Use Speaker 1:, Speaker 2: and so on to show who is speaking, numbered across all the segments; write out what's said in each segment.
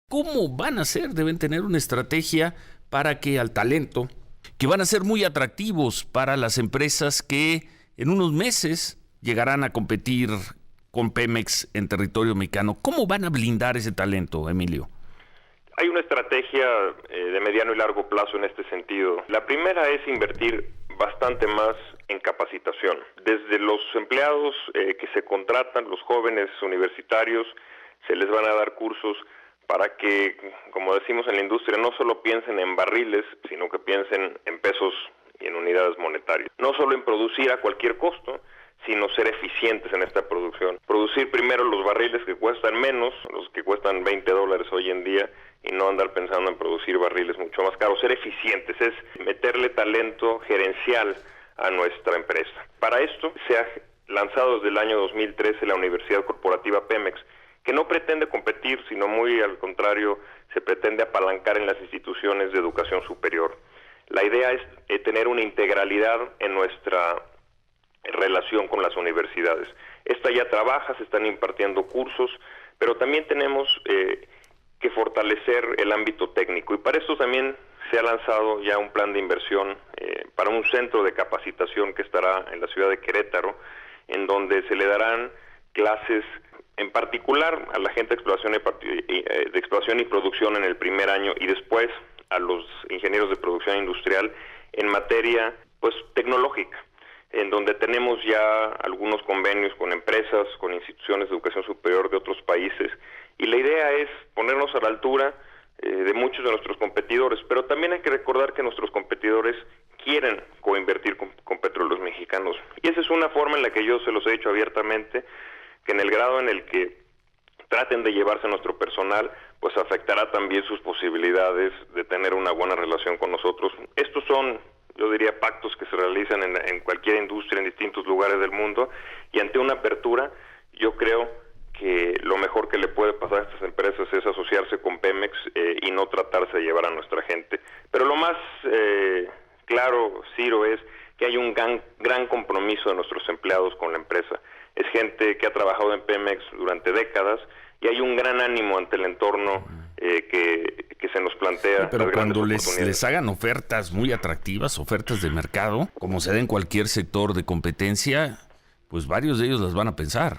Speaker 1: ¿Cómo van a hacer? Deben tener una estrategia para que al talento, que van a ser muy atractivos para las empresas que en unos meses llegarán a competir con Pemex en territorio mexicano. ¿Cómo van a blindar ese talento, Emilio?
Speaker 2: Hay una estrategia de mediano y largo plazo en este sentido. La primera es invertir bastante más en capacitación. Desde los empleados que se contratan, los jóvenes universitarios, se les van a dar cursos para que, como decimos en la industria, no solo piensen en barriles, sino que piensen en pesos y en unidades monetarias. No solo en producir a cualquier costo, sino ser eficientes en esta producción. Producir primero los barriles que cuestan menos, los que cuestan $20 hoy en día, y no andar pensando en producir barriles mucho más caros. Ser eficientes es meterle talento gerencial a nuestra empresa. Para esto se ha lanzado desde el año 2013 la Universidad Corporativa Pemex, que no pretende competir, sino muy al contrario, se pretende apalancar en las instituciones de educación superior. La idea es tener una integralidad en nuestra relación con las universidades. Esta ya trabaja, se están impartiendo cursos, pero también tenemos que fortalecer el ámbito técnico, y para esto también se ha lanzado ya un plan de inversión para un centro de capacitación que estará en la ciudad de Querétaro, en donde se le darán clases en particular a la gente de exploración y producción en el primer año, y después a los ingenieros de producción industrial en materia tecnológica, en donde tenemos ya algunos convenios con empresas, con instituciones de educación superior de otros países, y la idea es ponernos a la altura de muchos de nuestros competidores, pero también hay que recordar que nuestros competidores quieren coinvertir con petróleos mexicanos, y esa es una forma en la que yo se los he dicho abiertamente, que en el grado en el que traten de llevarse a nuestro personal, pues afectará también sus posibilidades de tener una buena relación con nosotros. Estos son, yo diría, pactos que se realizan en cualquier industria en distintos lugares del mundo, y ante una apertura, yo creo que lo mejor que le puede pasar a estas empresas es asociarse con Pemex y no tratarse de llevar a nuestra gente. Pero lo más claro, Ciro, es que hay un gran compromiso de nuestros empleados con la empresa. Es gente que ha trabajado en Pemex durante décadas, y hay un gran ánimo ante el entorno que se nos plantea.
Speaker 1: Sí, pero cuando les hagan ofertas muy atractivas, ofertas de mercado, como se da en cualquier sector de competencia, pues varios de ellos las van a pensar.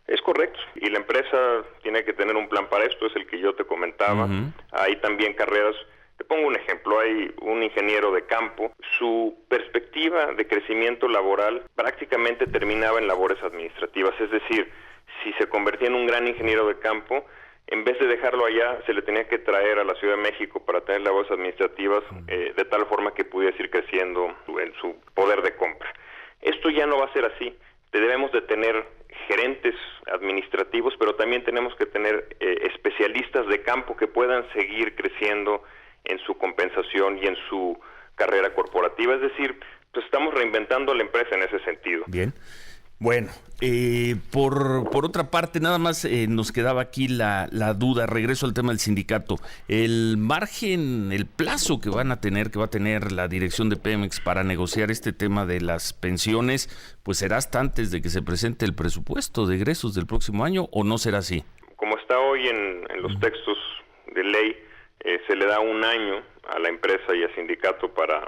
Speaker 2: Es correcto, y la empresa tiene que tener un plan para esto, es el que yo te comentaba. Hay también carreras. Te pongo un ejemplo, hay un ingeniero de campo, su perspectiva de crecimiento laboral prácticamente terminaba en labores administrativas, es decir, si se convertía en un gran ingeniero de campo, en vez de dejarlo allá, se le tenía que traer a la Ciudad de México para tener labores administrativas, de tal forma que pudiese ir creciendo en su poder de compra. Esto ya no va a ser así, debemos de tener gerentes administrativos, pero también tenemos que tener especialistas de campo que puedan seguir creciendo en su compensación y en su carrera corporativa. Es decir, pues estamos reinventando la empresa en ese sentido.
Speaker 1: Bien. Bueno, por otra parte, nada más nos quedaba aquí la duda, regreso al tema del sindicato. El margen, el plazo que va a tener la dirección de Pemex para negociar este tema de las pensiones, pues será hasta antes de que se presente el presupuesto de egresos del próximo año, ¿o no será así?
Speaker 2: Como está hoy en los textos de ley, se le da un año a la empresa y al sindicato para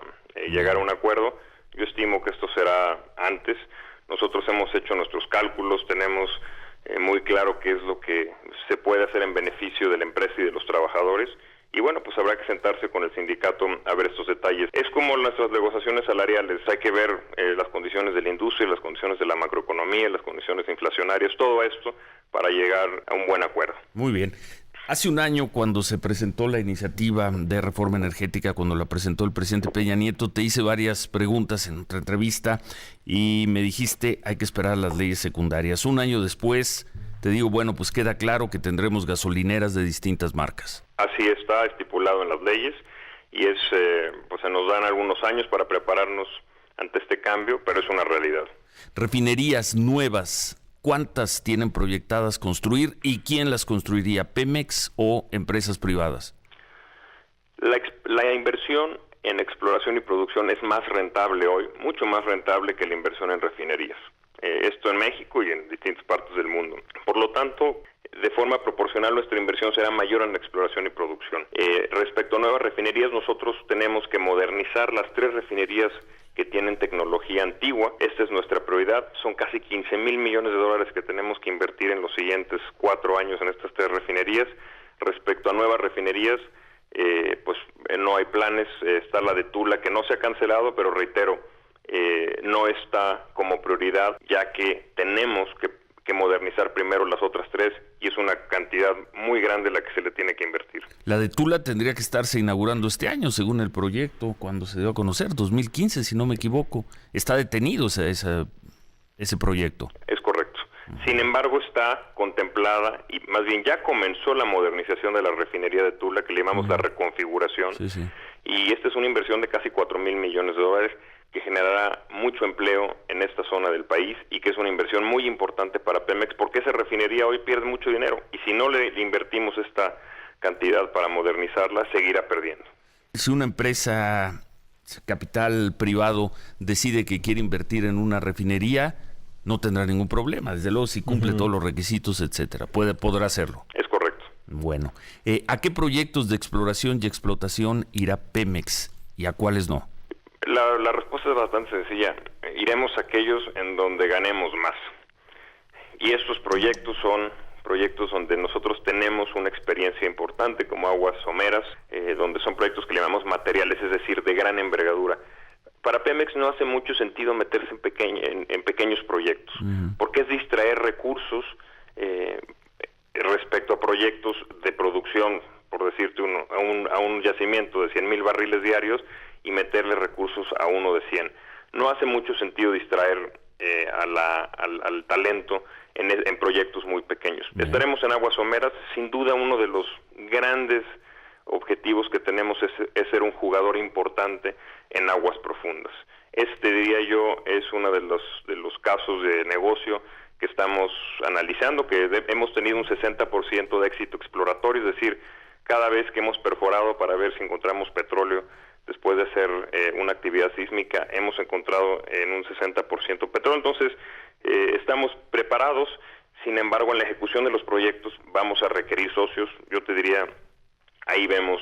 Speaker 2: llegar a un acuerdo. Yo estimo que esto será antes. Nosotros hemos hecho nuestros cálculos, tenemos muy claro qué es lo que se puede hacer en beneficio de la empresa y de los trabajadores, y bueno, pues habrá que sentarse con el sindicato a ver estos detalles. Es como nuestras negociaciones salariales, hay que ver las condiciones de la industria, las condiciones de la macroeconomía, las condiciones inflacionarias, todo esto para llegar a un buen acuerdo.
Speaker 1: Muy bien. Hace un año, cuando se presentó la iniciativa de reforma energética, cuando la presentó el presidente Peña Nieto, te hice varias preguntas en otra entrevista y me dijiste, hay que esperar las leyes secundarias. Un año después, te digo, bueno, pues queda claro que tendremos gasolineras de distintas marcas.
Speaker 2: Así está estipulado en las leyes, y pues se nos dan algunos años para prepararnos ante este cambio, pero es una realidad.
Speaker 1: Refinerías nuevas, ¿cuántas tienen proyectadas construir y quién las construiría, Pemex o empresas privadas?
Speaker 2: La inversión en exploración y producción es más rentable hoy, mucho más rentable que la inversión en refinerías. Esto en México y en distintas partes del mundo. Por lo tanto, de forma proporcional nuestra inversión será mayor en la exploración y producción. Respecto a nuevas refinerías, nosotros tenemos que modernizar las 3 refinerías que tienen tecnología antigua. Esta es nuestra prioridad. Son casi 15,000 millones de dólares que tenemos que invertir en los siguientes 4 años en estas 3 refinerías. Respecto a nuevas refinerías, no hay planes. Está la de Tula, que no se ha cancelado, pero reitero, no está como prioridad, ya que tenemos que modernizar primero las otras 3 y es una cantidad muy grande la que se le tiene que invertir.
Speaker 1: La de Tula tendría que estarse inaugurando este año, según el proyecto, cuando se dio a conocer, 2015, si no me equivoco. Está detenido ese proyecto.
Speaker 2: Es correcto. Sin embargo, está contemplada y más bien ya comenzó la modernización de la refinería de Tula, que le llamamos la reconfiguración.
Speaker 1: Sí.
Speaker 2: Y esta es una inversión de casi 4,000 millones de dólares que generará mucho empleo en esta zona del país y que es una inversión muy importante para Pemex, porque esa refinería hoy pierde mucho dinero y si no le invertimos esta cantidad para modernizarla, seguirá perdiendo.
Speaker 1: Si una empresa, capital privado, decide que quiere invertir en una refinería, no tendrá ningún problema, desde luego si cumple todos los requisitos, etcétera, podrá hacerlo.
Speaker 2: Es correcto.
Speaker 1: Bueno, ¿a qué proyectos de exploración y explotación irá Pemex y a cuáles no?
Speaker 2: La respuesta es bastante sencilla. Iremos a aquellos en donde ganemos más. Y estos proyectos son proyectos donde nosotros tenemos una experiencia importante, como Aguas Someras, donde son proyectos que llamamos materiales, es decir, de gran envergadura. Para Pemex no hace mucho sentido meterse en pequeños proyectos, porque es distraer recursos respecto a proyectos de producción, por decirte uno, a un yacimiento de 100,000 barriles diarios y meterle recursos a uno de 100. No hace mucho sentido distraer al talento en proyectos muy pequeños. Estaremos en Aguas Someras. Sin duda, uno de los grandes objetivos que tenemos es ser un jugador importante en aguas profundas. Diría yo, es uno de los casos de negocio que estamos analizando, que hemos tenido un 60% de éxito exploratorio, es decir, cada vez que hemos perforado para ver si encontramos petróleo después de hacer una actividad sísmica, hemos encontrado en un 60% petróleo. Entonces, estamos preparados. Sin embargo, en la ejecución de los proyectos vamos a requerir socios. Yo te diría, ahí vemos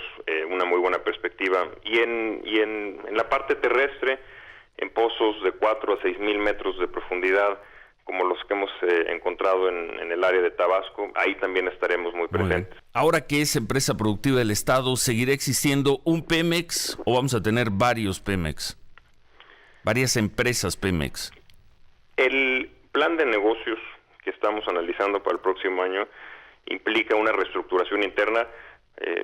Speaker 2: una muy buena perspectiva. Y en la parte terrestre, en pozos de 4 a 6,000 metros de profundidad, como los que hemos encontrado en el área de Tabasco, ahí también estaremos muy presentes.
Speaker 1: Ahora que es empresa productiva del Estado, ¿seguirá existiendo un Pemex o vamos a tener varios Pemex? Varias empresas Pemex.
Speaker 2: El plan de negocios que estamos analizando para el próximo año implica una reestructuración interna.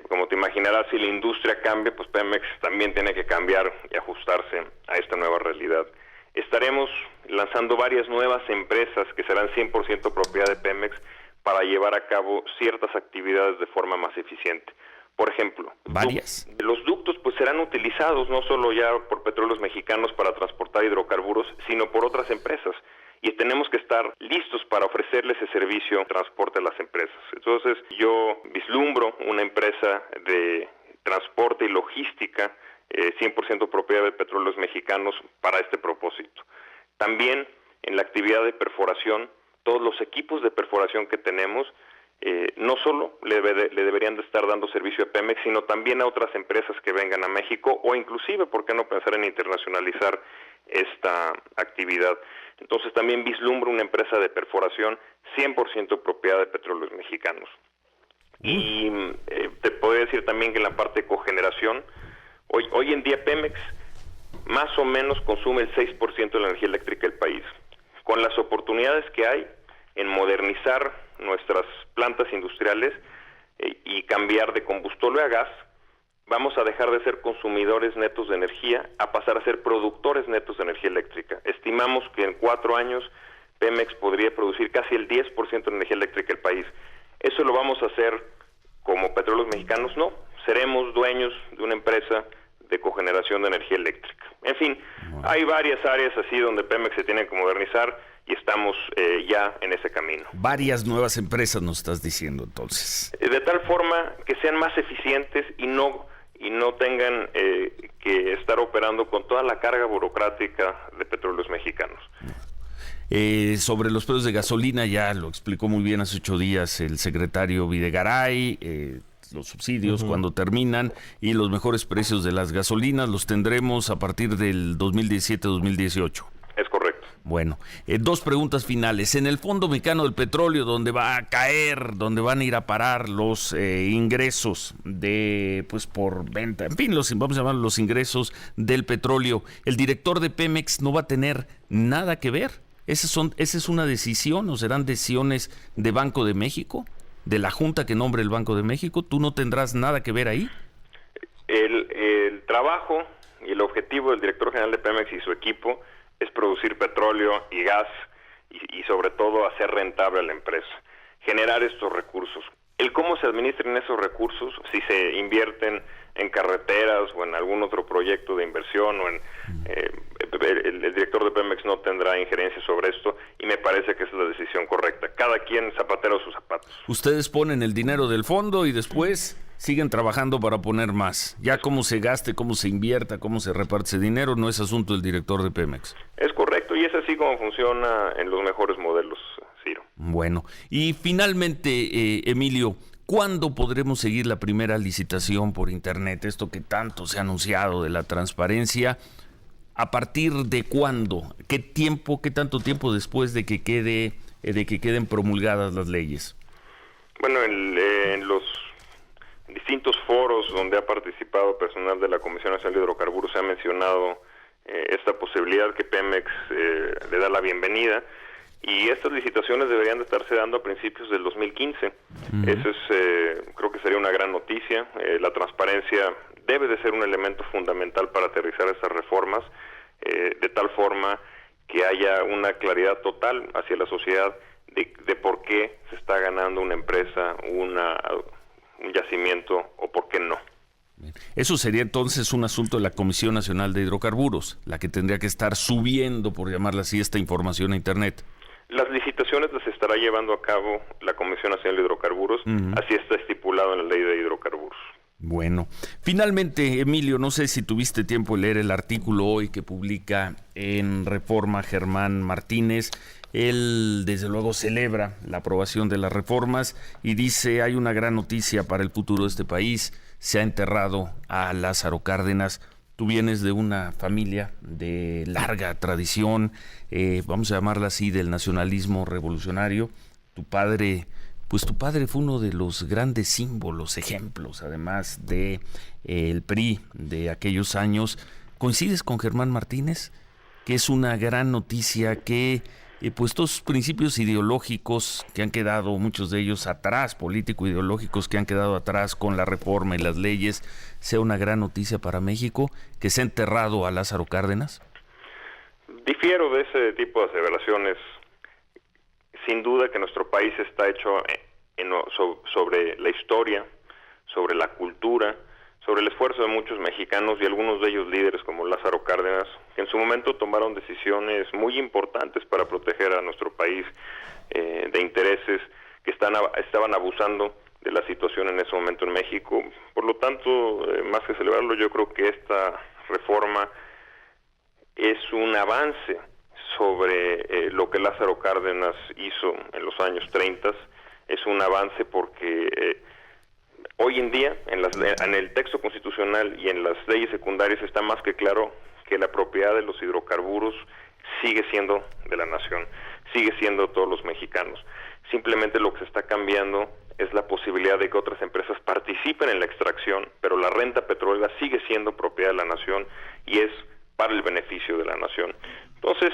Speaker 2: Como te imaginarás, si la industria cambia, pues Pemex también tiene que cambiar y ajustarse a esta nueva realidad. Estaremos lanzando varias nuevas empresas que serán 100% propiedad de Pemex para llevar a cabo ciertas actividades de forma más eficiente. Por ejemplo,
Speaker 1: ¿varias?
Speaker 2: Los ductos pues serán utilizados no solo ya por Petróleos Mexicanos para transportar hidrocarburos, sino por otras empresas. Y tenemos que estar listos para ofrecerles ese servicio de transporte a las empresas. Entonces, yo vislumbro una empresa de transporte y logística 100% propiedad de Petróleos Mexicanos para este propósito. También en la actividad de perforación, todos los equipos de perforación que tenemos no solo le deberían de estar dando servicio a Pemex, sino también a otras empresas que vengan a México o inclusive, ¿por qué no pensar en internacionalizar esta actividad? Entonces también vislumbro una empresa de perforación 100% propiedad de Petróleos Mexicanos. Y te podría decir también que en la parte de cogeneración, hoy en día Pemex más o menos consume el 6% de la energía eléctrica del país. Con las oportunidades que hay en modernizar nuestras plantas industriales y cambiar de combustible a gas, vamos a dejar de ser consumidores netos de energía a pasar a ser productores netos de energía eléctrica. Estimamos que en 4 años Pemex podría producir casi el 10% de energía eléctrica del país. ¿Eso lo vamos a hacer como Petróleos Mexicanos? No, seremos dueños de una empresa de cogeneración de energía eléctrica. En fin, hay varias áreas así donde Pemex se tiene que modernizar y estamos ya en ese camino.
Speaker 1: Varias nuevas empresas nos estás diciendo entonces.
Speaker 2: De tal forma que sean más eficientes y no tengan que estar operando con toda la carga burocrática de Petróleos Mexicanos.
Speaker 1: Sobre los precios de gasolina, ya lo explicó muy bien hace 8 días el secretario Videgaray, los subsidios cuando terminan y los mejores precios de las gasolinas los tendremos a partir del 2017-2018.
Speaker 2: Es correcto.
Speaker 1: Bueno, 2 preguntas finales. En el Fondo Mexicano del Petróleo, donde va a caer, donde van a ir a parar los ingresos de, pues por venta, en fin, vamos a llamar los ingresos del petróleo, ¿el director de Pemex no va a tener nada que ver? ¿Esa es una decisión o serán decisiones de Banco de México? ¿De la Junta que nombre el Banco de México? ¿Tú no tendrás nada que ver ahí?
Speaker 2: El trabajo y el objetivo del director general de Pemex y su equipo es producir petróleo y gas y sobre todo hacer rentable a la empresa, generar estos recursos. El cómo se administren esos recursos, si se invierten en carreteras o en algún otro proyecto de inversión o en el director de Pemex no tendrá injerencia sobre esto y me parece que esa es la decisión correcta. Cada quien zapatero a sus zapatos.
Speaker 1: Ustedes ponen el dinero del fondo y después siguen trabajando para poner más. Ya cómo se gaste, cómo se invierta, cómo se reparte ese dinero no es asunto del director de Pemex.
Speaker 2: Es correcto y es así como funciona en los mejores modelos, Ciro.
Speaker 1: Bueno, y finalmente, Emilio, ¿cuándo podremos seguir la primera licitación por internet? Esto que tanto se ha anunciado de la transparencia, ¿a partir de cuándo? ¿Qué tanto tiempo después de que queden promulgadas las leyes?
Speaker 2: Bueno, en los distintos foros donde ha participado personal de la Comisión Nacional de Hidrocarburos se ha mencionado esta posibilidad que Pemex le da la bienvenida. Y estas licitaciones deberían de estarse dando a principios del 2015. Eso es, creo que sería una gran noticia. La transparencia debe de ser un elemento fundamental para aterrizar estas reformas, de tal forma que haya una claridad total hacia la sociedad de por qué se está ganando una empresa, un yacimiento o por qué no.
Speaker 1: Eso sería entonces un asunto de la Comisión Nacional de Hidrocarburos, la que tendría que estar subiendo, por llamarla así, esta información a Internet.
Speaker 2: Las licitaciones las estará llevando a cabo la Comisión Nacional de Hidrocarburos, así está estipulado en la Ley de Hidrocarburos.
Speaker 1: Bueno, finalmente, Emilio, no sé si tuviste tiempo de leer el artículo hoy que publica en Reforma Germán Martínez. Él, desde luego, celebra la aprobación de las reformas y dice, hay una gran noticia para el futuro de este país, se ha enterrado a Lázaro Cárdenas. Tú vienes de una familia de larga tradición, vamos a llamarla así, del nacionalismo revolucionario. Tu padre fue uno de los grandes símbolos, ejemplos, además de el PRI de aquellos años. ¿Coincides con Germán Martínez? Que es una gran noticia que pues estos principios ideológicos que han quedado, muchos de ellos atrás, político-ideológicos que han quedado atrás con la reforma y las leyes, sea una gran noticia para México, que se ha enterrado a Lázaro Cárdenas?
Speaker 2: Difiero de ese tipo de aseveraciones. Sin duda que nuestro país está hecho sobre la historia, sobre la cultura, sobre el esfuerzo de muchos mexicanos y algunos de ellos líderes como Lázaro Cárdenas, que en su momento tomaron decisiones muy importantes para proteger a nuestro país de intereses que estaban abusando de la situación en ese momento en México. Por lo tanto, más que celebrarlo, yo creo que esta reforma es un avance sobre lo que Lázaro Cárdenas hizo en los años 30. Es un avance porque hoy en día, en el texto constitucional y en las leyes secundarias está más que claro que la propiedad de los hidrocarburos sigue siendo de la nación, sigue siendo de todos los mexicanos. Simplemente lo que se está cambiando es la posibilidad de que otras empresas participen en la extracción, pero la renta petrolera sigue siendo propiedad de la nación y es para el beneficio de la nación. Entonces,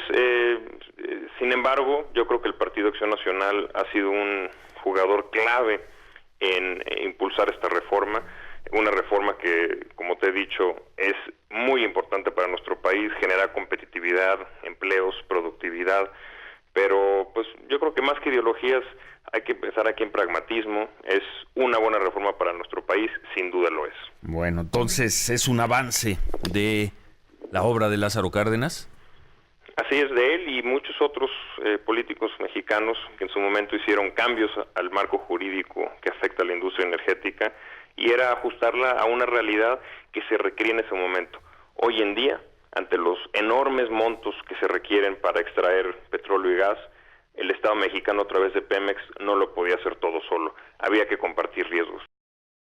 Speaker 2: sin embargo, yo creo que el Partido Acción Nacional ha sido un jugador clave en impulsar esta reforma, una reforma que, como te he dicho, es muy importante para nuestro país, genera competitividad, empleos, productividad, pero pues yo creo que más que ideologías hay que pensar aquí en pragmatismo. Es una buena reforma para nuestro país, sin duda lo es.
Speaker 1: Bueno, entonces es un avance de la obra de Lázaro Cárdenas.
Speaker 2: Así es, de él y muchos otros políticos mexicanos que en su momento hicieron cambios al marco jurídico que afecta a la industria energética y era ajustarla a una realidad que se requería en ese momento. Hoy en día ante los enormes montos que se requieren para extraer petróleo y gas, el Estado mexicano a través de Pemex no lo podía hacer todo solo, había que compartir riesgos.